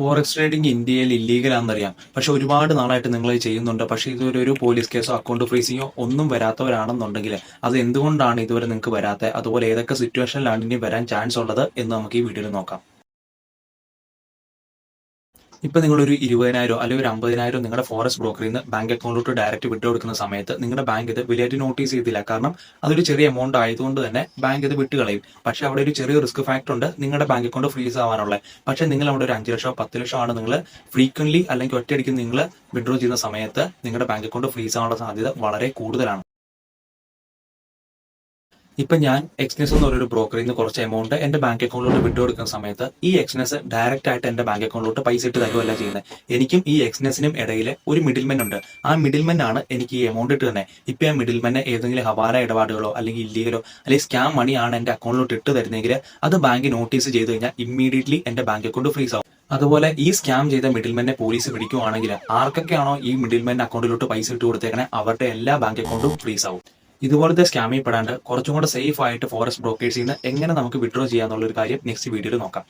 Forex trading ഇന്ത്യയിൽ illegal ആണെന്നറിയാം. പക്ഷെ ഒരുപാട് നാളായിട്ട് നിങ്ങൾ ഇത് ചെയ്യുന്നുണ്ട്. പക്ഷെ ഇതുവരെ ഒരു പോലീസ് കേസോ അക്കൗണ്ട് ഫ്രീസിങ്ങോ ഒന്നും വരാത്തവരാണെന്നുണ്ടെങ്കിൽ അത് എന്തുകൊണ്ടാണ് ഇതുവരെ നിങ്ങൾക്ക് വരാത്തത്, അതുപോലെ ഏതൊക്കെ സിറ്റുവേഷനിലാണ് ഇനി വരാൻ ചാൻസ് ഉള്ളത് എന്ന് നമുക്ക് ഈ വീഡിയോയിൽ നോക്കാം. ഇപ്പൊ നിങ്ങളൊരു 20,000 അല്ലെങ്കിൽ ഒരു 50,000 നിങ്ങളുടെ ഫോറസ്റ്റ് ബ്രോക്കറിൽ നിന്ന് ബാങ്ക് അക്കൗണ്ടിലോട്ട് ഡയറക്റ്റ് വിട്ടു കൊടുക്കുന്ന സമയത്ത് നിങ്ങളുടെ ബാങ്ക് ഇത് വലിയായിട്ട് നോട്ടീസ് ചെയ്തില്ല. കാരണം അതൊരു ചെറിയ എമൗണ്ട് ആയതുകൊണ്ട് തന്നെ ബാങ്ക് ഇത് വിട്ടുകളയും. പക്ഷെ അവിടെ ഒരു ചെറിയ റിസ്ക് ഫാക്ടർ ഉണ്ട്, നിങ്ങളുടെ ബാങ്ക് അക്കൗണ്ട് ഫ്രീസ് ആവാനുള്ളത്. പക്ഷെ നിങ്ങൾ അവിടെ ഒരു 5 ലക്ഷമോ 10 ലക്ഷമോ ആണ് നിങ്ങൾ ഫ്രീക്വന്റ്ലി അല്ലെങ്കിൽ ഒറ്റയടിക്ക് നിങ്ങൾ വിഡ്രോ ചെയ്യുന്ന സമയത്ത് നിങ്ങളുടെ ബാങ്ക് അക്കൗണ്ട് ഫ്രീസ് ആവാനുള്ള സാധ്യത വളരെ കൂടുതലാണ്. ഇപ്പൊ ഞാൻ എക്സ്നെസ് എന്ന് പറയുന്ന ബ്രോക്കറിൽ നിന്ന് കുറച്ച് എമൗണ്ട് എന്റെ ബാങ്ക് അക്കൗണ്ടിലോട്ട് വിട്ടു കൊടുക്കുന്ന സമയത്ത് ഈ എക്സ്നെസ് ഡയറക്റ്റ് ആയിട്ട് എന്റെ ബാങ്ക് അക്കൗണ്ടിലോട്ട് പൈസ ഇട്ട് തരുമല്ല ചെയ്യുന്നത്. എനിക്കും ഈ എക്സ്നെസിനും ഇടയിൽ ഒരു മിഡിൽമെൻ ഉണ്ട്. ആ മിഡിൽമെൻ ആണ് എനിക്ക് ഈ എമൗണ്ട് ഇട്ട് തന്നെ. ഇപ്പൊ ആ മിഡിൽമെന്നെ ഏതെങ്കിലും ഹവാല ഇടപാടുകളോ അല്ലെങ്കിൽ ഇല്ലീഗലോ അല്ലെങ്കിൽ സ്കാം മണി ആണ് എന്റെ അക്കൗണ്ടിലോട്ട് ഇട്ട് തരുന്നെങ്കിൽ അത് ബാങ്ക് നോട്ടീസ് ചെയ്ത് കഴിഞ്ഞാൽ ഇമ്മീഡിയറ്റ്ലി എന്റെ ബാങ്ക് അക്കൗണ്ട് ഫ്രീസ് ആവും. അതുപോലെ ഈ സ്കാം ചെയ്ത മിഡിൽമെന്നെ പോലീസ് പിടിക്കുവാണെങ്കിൽ ആർക്കൊക്കെയാണോ ഈ മിഡിൽമെൻ അക്കൗണ്ടിലോട്ട് പൈസ ഇട്ട് കൊടുത്തേക്കണേ അവരുടെ എല്ലാ ബാങ്ക് അക്കൗണ്ടും ഫ്രീസ് ആവും. ഇതുപോലത്തെ സ്കാമിൽ പെടാണ്ട് കുറച്ചും കൂടെ സേഫ് ആയിട്ട് ഫോറസ്റ്റ് ബ്രോക്കേഴ്സിൽ നിന്ന് എങ്ങനെ നമുക്ക് വിഡ്രോ ചെയ്യാന്നുള്ള ഒരു കാര്യം നെക്സ്റ്റ് വീഡിയോയിൽ നോക്കാം.